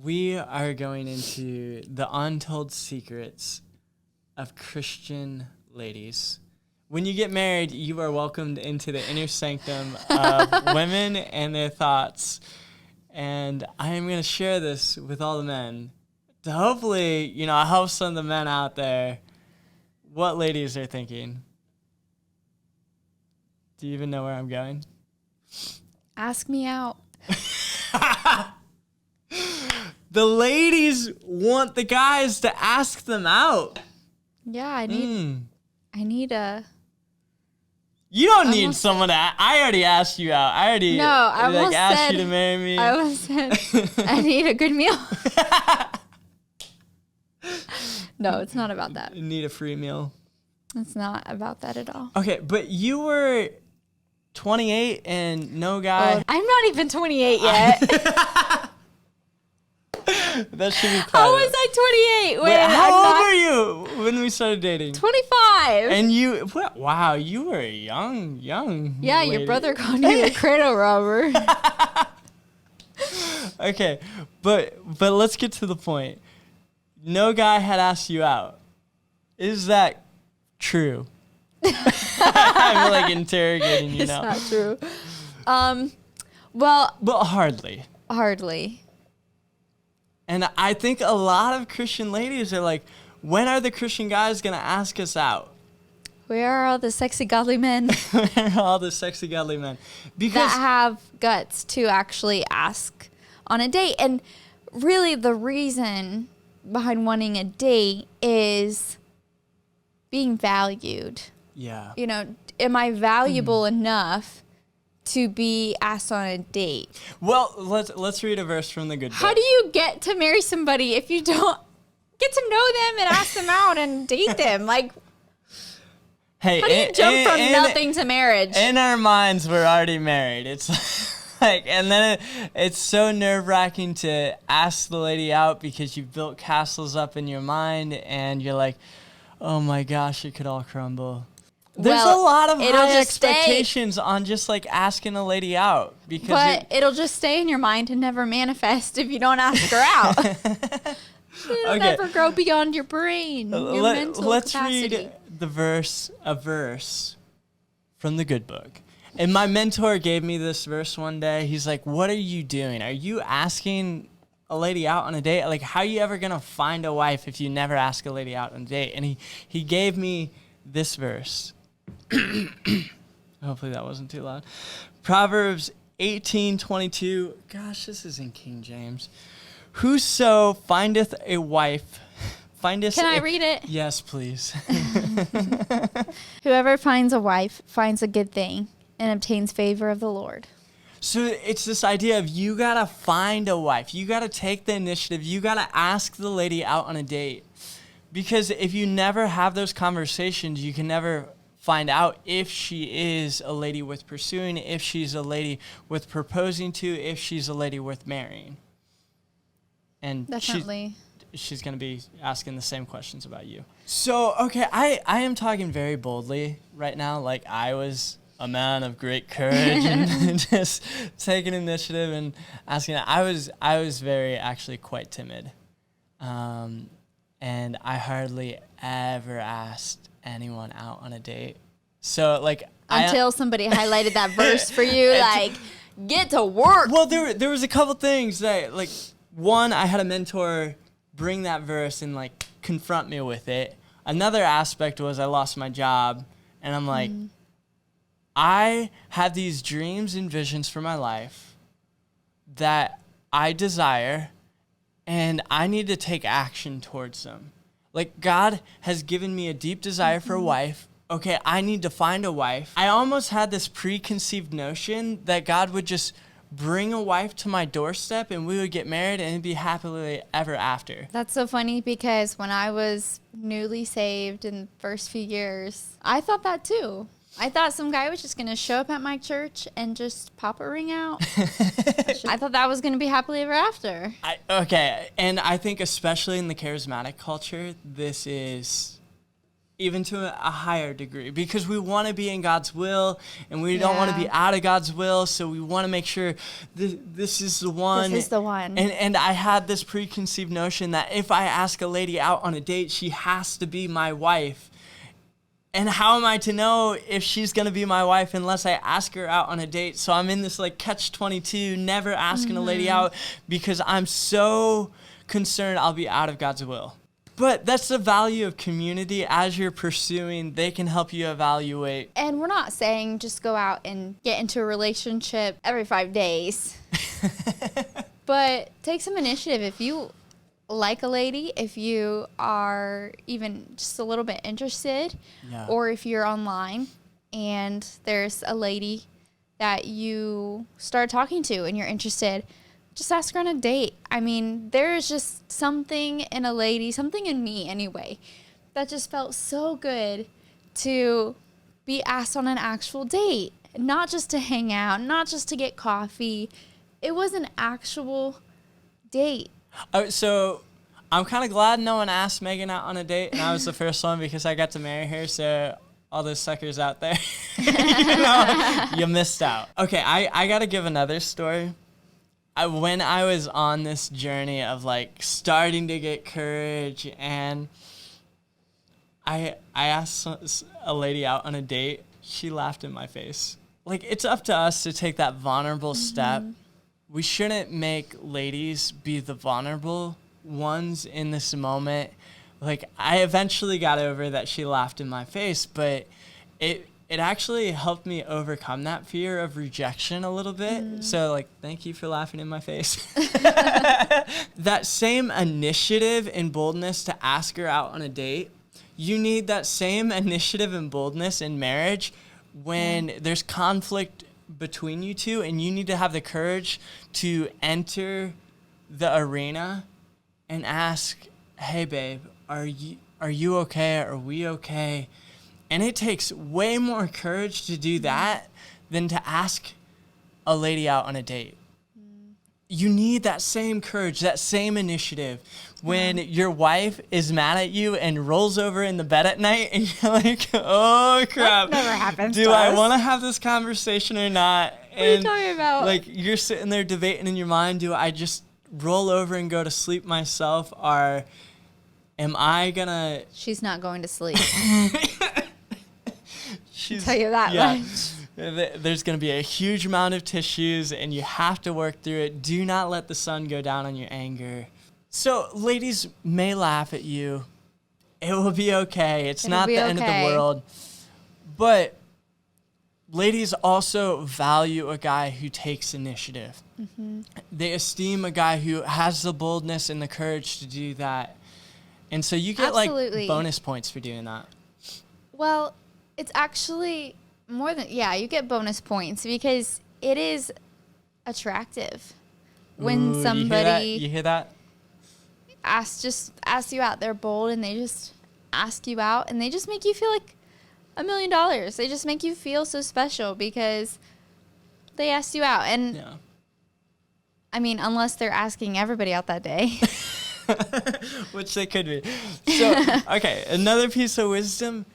we are going into the untold secrets of Christian ladies. When you get married, you are welcomed into the inner sanctum of women and their thoughts. And I am going to share this with all the men to hopefully, help some of the men out there what ladies are thinking. Do you even know where I'm going? Ask me out. The ladies want the guys to ask them out. Yeah, I need a... You don't need someone to... I already asked you out. I already asked you to marry me. I almost said I need a good meal. No, it's not about that. You need a free meal. It's not about that at all. Okay, but you were 28 and no guy... Oh, I'm not even 28 yet. That should be private. How was I 28? How old were you when we started dating? 25. And you... Wow, you were a young Yeah, lady. your brother called you a cradle robber. Okay, but let's get to the point. No guy had asked you out. Is that true? I'm like interrogating you now. It's not true. Well, but hardly. And I think a lot of Christian ladies are like, when are the Christian guys going to ask us out? Where are all the sexy godly men? Where are all the sexy godly men? Because that have guts to actually ask on a date. And really the reason behind wanting a date is being valued. Yeah. Am I valuable enough to be asked on a date? Well, let's read a verse from the good book. How do you get to marry somebody if you don't get to know them and ask them out and date them? Like, hey, how do you jump from nothing to marriage? In our minds, we're already married. It's like, and then it's so nerve-wracking to ask the lady out because you've built castles up in your mind and you're like, oh my gosh, it could all crumble. There's a lot of high expectations on just like asking a lady out because it'll just stay in your mind and never manifest if you don't ask her out. It'll never grow beyond your brain, your mental capacity. Read a verse from the good book. And my mentor gave me this verse one day. He's like, what are you doing? Are you asking a lady out on a date? Like, how are you ever going to find a wife if you never ask a lady out on a date? And he gave me this verse. Hopefully that wasn't too loud. Proverbs 18:22. Gosh, this is in King James. Whoso findeth a wife, findeth... Can I read it? Yes, please. Whoever finds a wife finds a good thing and obtains favor of the Lord. So it's this idea of you got to find a wife. You got to take the initiative. You got to ask the lady out on a date. Because if you never have those conversations, you can never find out if she is a lady worth pursuing, if she's a lady worth proposing to, if she's a lady worth marrying. And definitely. She's going to be asking the same questions about you. So, okay, I am talking very boldly right now. Like I was a man of great courage and just taking initiative and asking. I was very actually quite timid. And I hardly ever asked anyone out on a date. So like until somebody highlighted that verse for you, like get to work. Well, there was a couple things that like one, I had a mentor bring that verse and like confront me with it. Another aspect was I lost my job and I'm like, I have these dreams and visions for my life that I desire and I need to take action towards them. Like God has given me a deep desire for a wife. Okay, I need to find a wife. I almost had this preconceived notion that God would just bring a wife to my doorstep and we would get married and it'd be happily ever after. That's so funny because when I was newly saved in the first few years, I thought that too. I thought some guy was just going to show up at my church and just pop a ring out. I thought that was going to be happily ever after. Okay, and I think especially in the charismatic culture, this is even to a higher degree, because we want to be in God's will and we don't want to be out of God's will. So we want to make sure this is the one. This is the one. And I had this preconceived notion that if I ask a lady out on a date, she has to be my wife. And how am I to know if she's going to be my wife unless I ask her out on a date? So I'm in this like catch-22, never asking a lady out because I'm so concerned I'll be out of God's will. But that's the value of community. As you're pursuing, they can help you evaluate. And we're not saying just go out and get into a relationship every 5 days. But take some initiative. If you like a lady, if you are even just a little bit interested, or if you're online and there's a lady that you start talking to and you're interested, just ask her on a date. I mean, there is just something in a lady, something in me anyway, that just felt so good to be asked on an actual date. Not just to hang out, not just to get coffee. It was an actual date. So I'm kind of glad no one asked Megan out on a date, and I was the first one because I got to marry her. So all those suckers out there, you missed out. Okay, I got to give another story. When I was on this journey of like starting to get courage, and I asked a lady out on a date, she laughed in my face. Like, it's up to us to take that vulnerable step. We shouldn't make ladies be the vulnerable ones in this moment. Like, I eventually got over that she laughed in my face, but it actually helped me overcome that fear of rejection a little bit. So, like, thank you for laughing in my face. That same initiative and boldness to ask her out on a date, you need that same initiative and boldness in marriage when there's conflict between you two, and you need to have the courage to enter the arena and ask, hey, babe, are you okay? Are we okay? And it takes way more courage to do that than to ask a lady out on a date. You need that same courage, that same initiative. When your wife is mad at you and rolls over in the bed at night and you're like, oh, crap. That never happens Do to I us. want to have this conversation or not? What are you talking about? Like, you're sitting there debating in your mind, do I just roll over and go to sleep myself, or am I going to... She's not going to sleep. She's, I'll tell you that much. There's going to be a huge amount of tissues, and you have to work through it. Do not let the sun go down on your anger. So, ladies may laugh at you. It will be okay. It'll not the end of the world. But ladies also value a guy who takes initiative. They esteem a guy who has the boldness and the courage to do that. And so you get like bonus points for doing that. Well, it's actually more than, you get bonus points because it is attractive when somebody you hear that? asks you out. They're bold and they just ask you out and they just make you feel like $1 million. They just make you feel so special because they asked you out. And I mean, unless they're asking everybody out that day. Which they could be. So, okay, another piece of wisdom,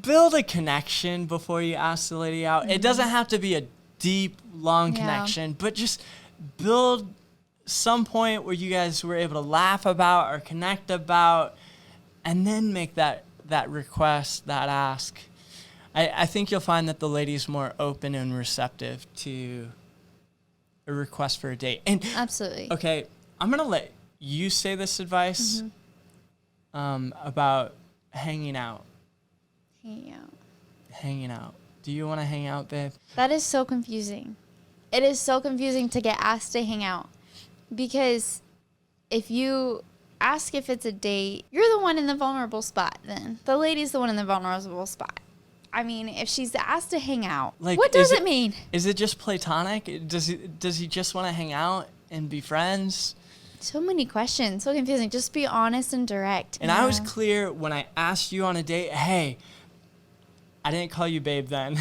build a connection before you ask the lady out. It doesn't have to be a deep, long connection, but just build some point where you guys were able to laugh about or connect about, and then make that request, that ask. I think you'll find that the lady's more open and receptive to a request for a date. And absolutely. Okay, I'm going to let you say this advice about hanging out. Hanging out. Do you want to hang out, babe? That is so confusing. It is so confusing to get asked to hang out. Because if you ask if it's a date, you're the one in the vulnerable spot then. The lady's the one in the vulnerable spot. I mean, if she's asked to hang out, like, what does it mean? Is it just platonic? Does he just want to hang out and be friends? So many questions. So confusing. Just be honest and direct. And I was clear when I asked you on a date, hey, I didn't call you babe then.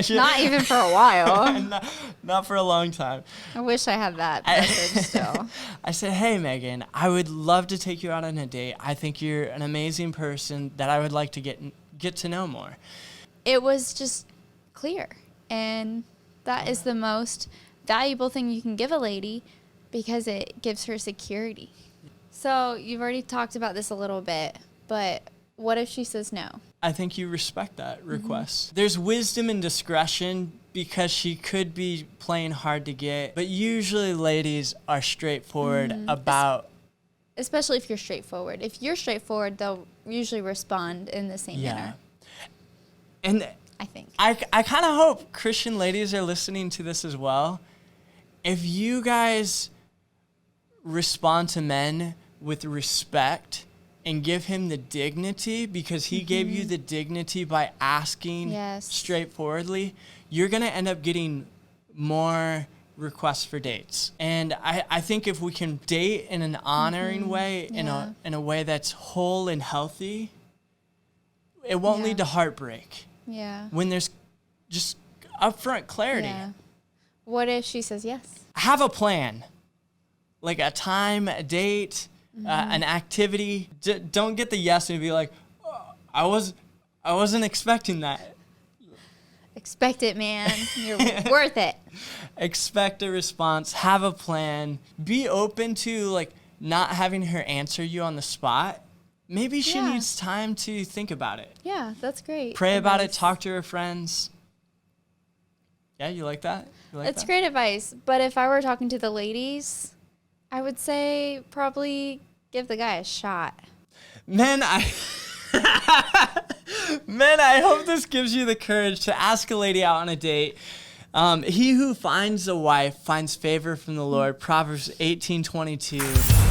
Not even for a while. Not for a long time. I wish I had that message still. I said, hey, Megan, I would love to take you out on a date. I think you're an amazing person that I would like to get to know more. It was just clear. And that is the most valuable thing you can give a lady because it gives her security. So you've already talked about this a little bit, but what if she says no? I think you respect that request. There's wisdom and discretion because she could be playing hard to get, but usually ladies are straightforward about... Especially if you're straightforward. If you're straightforward, they'll usually respond in the same manner. And I think. I kind of hope Christian ladies are listening to this as well. If you guys respond to men with respect and give him the dignity because he gave you the dignity by asking straightforwardly, you're going to end up getting more requests for dates. And I think if we can date in an honoring way, in a way that's whole and healthy, it won't lead to heartbreak. Yeah. When there's just upfront clarity. Yeah. What if she says yes? Have a plan. Like a time, a date, an activity. Don't get the yes and be like, oh, I wasn't expecting that. Expect it, man. You're worth it. Expect a response. Have a plan. Be open to like not having her answer you on the spot. Maybe she needs time to think about it. Yeah, that's great. Pray about it. Talk to her friends. Yeah, you like that? It's great advice. But if I were talking to the ladies, I would say probably give the guy a shot. Men, I hope this gives you the courage to ask a lady out on a date. He who finds a wife finds favor from the Lord. Proverbs 18:22.